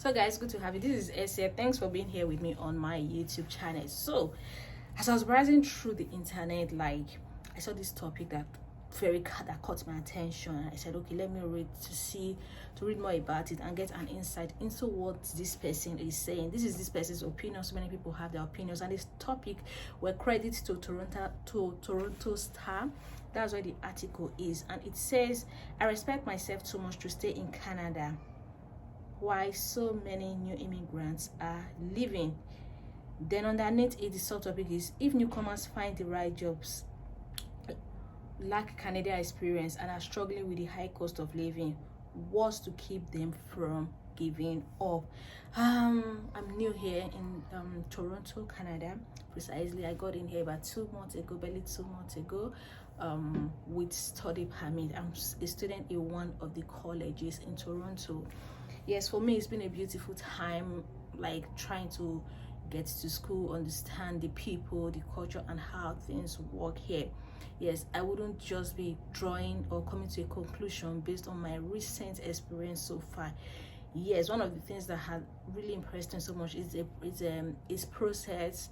So guys, good to have you. This is Essia. Thanks for being here with me on my YouTube channel. So as I was browsing through the internet, like I saw this topic that caught my attention. I said, okay, let me read more about it and get an insight into what this person is saying. This is this person's opinion. So many people have their opinions, and this topic were credit to Toronto Star. That's where the article is, and it says, I respect myself too much to stay in Canada. Why so many new immigrants are leaving. Then underneath it, the subtopic is, if newcomers find the right jobs, lack Canadian experience, and are struggling with the high cost of living, what's to keep them from giving up? I'm new here in Toronto, Canada. Precisely, I got in here about 2 months ago, barely 2 months ago, with study permit. I'm a student in one of the colleges in Toronto. Yes, for me it's been a beautiful time, like trying to get to school, understand the people, the culture, and how things work here. Yes, I wouldn't just be drawing or coming to a conclusion based on my recent experience so far. Yes, one of the things that had really impressed me so much is process,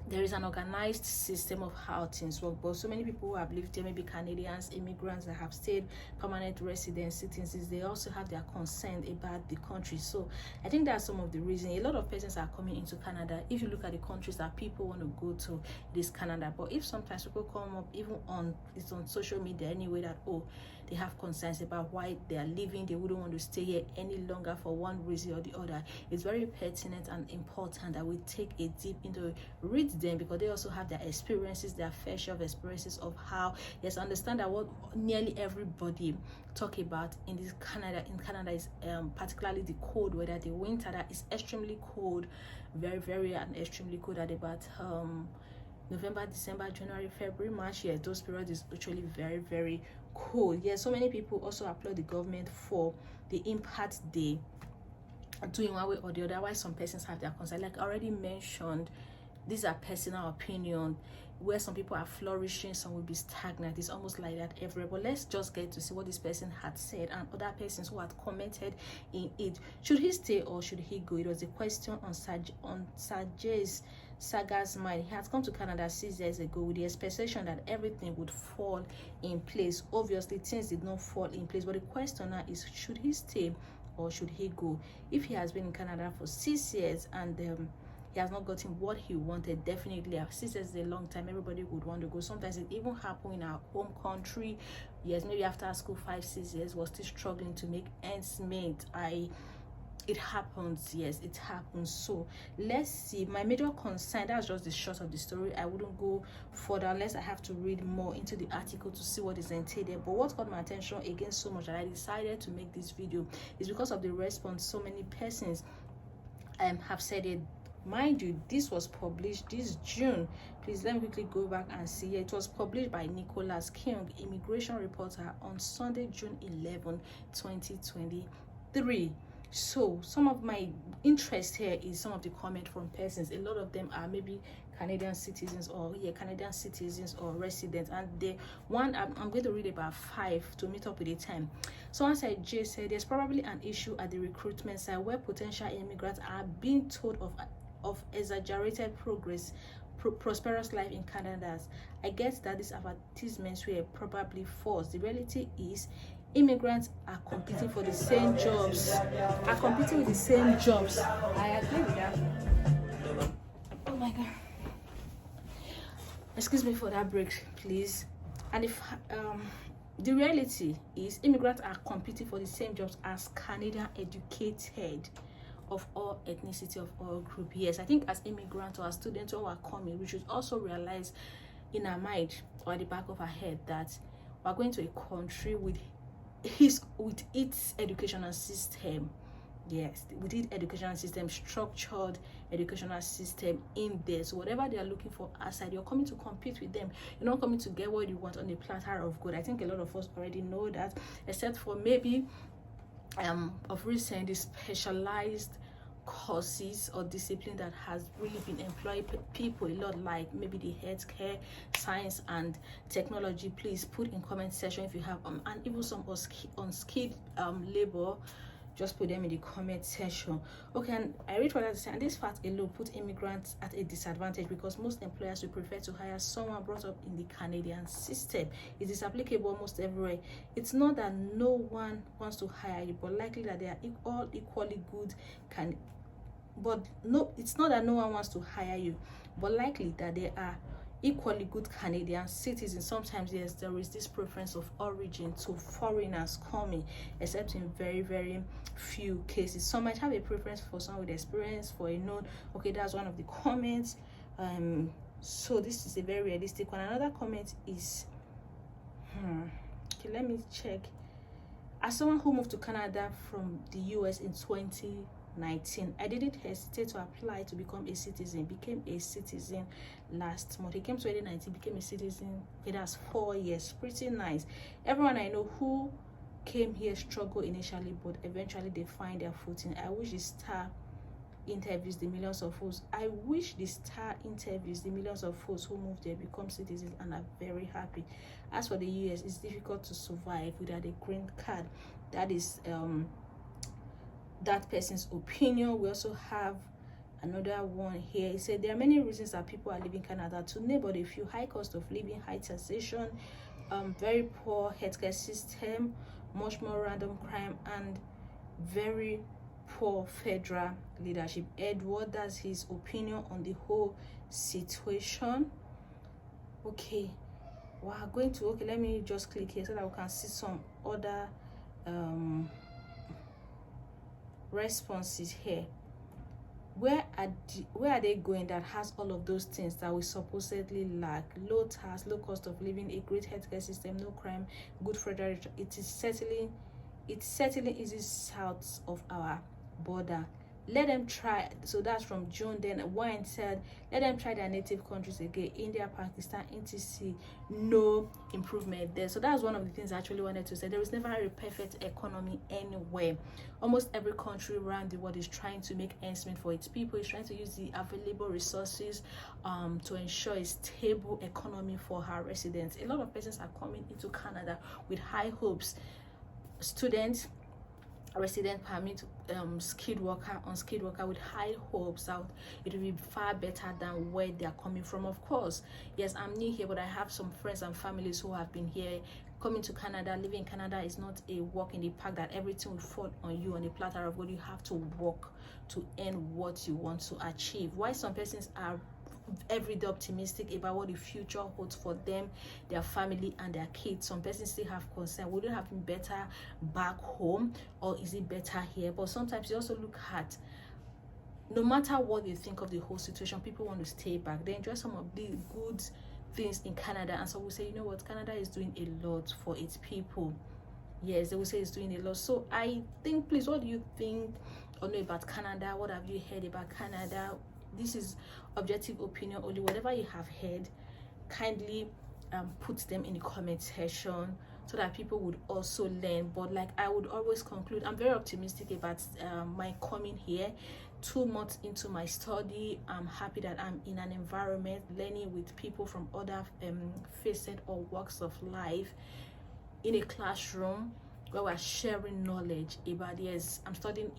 there is an organized system of how things work. But so many people who have lived here, maybe Canadians, immigrants that have stayed permanent resident citizens, they also have their concern about the country. So I think that's some of the reason a lot of persons are coming into Canada. If you look at the countries that people want to go to, it is Canada. But if sometimes people come up, even on social media anyway, that they have concerns about why they are leaving, they wouldn't want to stay here any longer for one reason or the other, it's very pertinent and important that we take a deep into read them, because they also have their experiences, their fair share of experiences of how, yes, understand that what nearly everybody talk about in Canada is particularly the cold weather, the winter that is extremely cold, very and extremely cold at about November, December, January, February, March. Yes, those periods is actually very cold. Yes, so many people also applaud the government for the impact they are doing one way or the other. Why some persons have their concern, like I already mentioned, these are personal opinion. Where some people are flourishing, some will be stagnant. It's almost like that everywhere. But let's just get to see what this person had said and other persons who had commented in it. Should he stay or should he go? It was a question on Sajay's Saga's mind. He had come to Canada 6 years ago with the expectation that everything would fall in place. Obviously, things did not fall in place. But the question now is, should he stay or should he go? If he has been in Canada for 6 years and he has not gotten what he wanted, definitely 6 years is a long time. Everybody would want to go. Sometimes it even happens in our home country. Yes, maybe after school 5-6 years we're still struggling to make ends meet. It happens. Yes, it happens. So let's see. My major concern, that's just the short of the story. I wouldn't go further unless I have to read more into the article to see what is entailed. But what caught my attention again so much that I decided to make this video is because of the response so many persons have said it. Mind you, this was published this June. Please let me quickly go back and see. It was published by Nicholas King, immigration reporter, on Sunday, June 11, 2023. So some of my interest here is some of the comment from persons. A lot of them are maybe Canadian citizens or residents, and the one I'm going to read about 5 to meet up with the time. Someone said, Jay said, there's probably an issue at the recruitment side where potential immigrants are being told of exaggerated prosperous life in Canada. I guess that these advertisements were probably false. The reality is immigrants are competing for the same jobs, with the same jobs. I agree with that. Oh my god, excuse me for that break, please. And if the reality is immigrants are competing for the same jobs as Canadian educated of all ethnicity, of all group. Yes, I think as immigrants or as students who are coming, we should also realize in our mind or at the back of our head that we're going to a country with its educational system. Yes, with its educational system, structured educational system in there. So whatever they are looking for outside, you're coming to compete with them. You're not coming to get what you want on a platter of gold. I think a lot of us already know that, except for maybe of recent, the specialized courses or discipline that has really been employing people a lot, like maybe the healthcare, science and technology. Please put in comment section if you have and even some unskilled labor just put them in the comment section. Okay, and I read what I said, and this fact alone put immigrants at a disadvantage because most employers will prefer to hire someone brought up in the Canadian system. It is applicable almost everywhere. It's not that no one wants to hire you, but likely that they are all equally good. It's not that no one wants to hire you, but likely that they are equally good Canadian citizens. Sometimes, yes, there is this preference of origin to foreigners coming, except in very, very few cases. Some might have a preference for someone with experience, for a known. Okay, that's one of the comments. So this is a very realistic one. Another comment is, okay, let me check. As someone who moved to Canada from the US in 2019, I didn't hesitate to apply to become a citizen. Became a citizen last month. He came 2019, became a citizen. Okay, that's 4 years. Pretty nice. Everyone I know who came here struggled initially, but eventually they find their footing. I wish the star interviews the millions of folks. I wish the star interviews the millions of folks who moved there, become citizens, and are very happy. As for the US, it's difficult to survive without a green card. That is that person's opinion. We also have another one here. He said there are many reasons that people are leaving Canada. To name but a few: high cost of living, high taxation, very poor healthcare system, much more random crime, and very poor federal leadership. Edward, that's his opinion on the whole situation. Okay, let me just click here so that we can see some other responses here. Where are they going that has all of those things that we supposedly lack? Low tax, low cost of living, a great healthcare system, no crime, good federal. It certainly is south of our border. Let them try. So that's from June. Then Wine said, let them try their native countries again. India, Pakistan, etc. No improvement there. So that's one of the things I actually wanted to say. There is never a perfect economy anywhere. Almost every country around the world is trying to make ends meet for its people. It's trying to use the available resources to ensure a stable economy for her residents. A lot of persons are coming into Canada with high hopes. Students, resident permit, skilled worker, unskilled worker, with high hopes that it will be far better than where they are coming from. Of course, yes, I'm new here, but I have some friends and families who have been here. Coming to Canada, living in Canada is not a walk in the park that everything will fall on you on a platter of gold. You have to work to earn what you want to achieve. Why some persons are every day optimistic about what the future holds for them, their family, and their kids. Some persons still have concern. Would it have been better back home, or is it better here? But sometimes you also look at, no matter what you think of the whole situation, people want to stay back. They enjoy some of the good things in Canada, and so we say, you know what, Canada is doing a lot for its people. Yes, they will say it's doing a lot. So I think, please, what do you think or know about Canada? What have you heard about Canada? This is objective opinion only. Whatever you have heard, kindly put them in the comment section so that people would also learn. But like I would always conclude, I'm very optimistic about my coming here. 2 months into my study, I'm happy that I'm in an environment learning with people from other facets or walks of life, in a classroom where we're sharing knowledge about, yes, I'm studying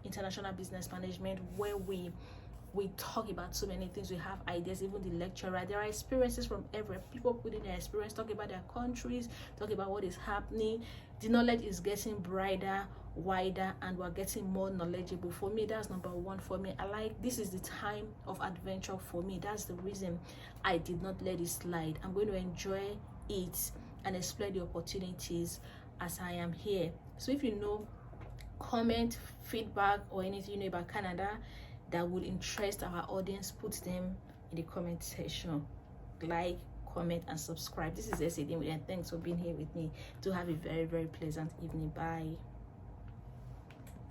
international business management, where we talk about so many things. We have ideas. Even the lecturer, there are experiences from every people putting their experience, talk about their countries, talk about what is happening. The knowledge is getting brighter, wider, and we're getting more knowledgeable. For me, that's number one. For me, this is the time of adventure for me. That's the reason I did not let it slide. I'm going to enjoy it and explore the opportunities as I am here. So if you know, comment, feedback, or anything you know about Canada that would interest our audience, put them in the comment section. Like, comment, and subscribe. This is Esidin, and thanks for being here with me. To have a very, very pleasant evening. Bye.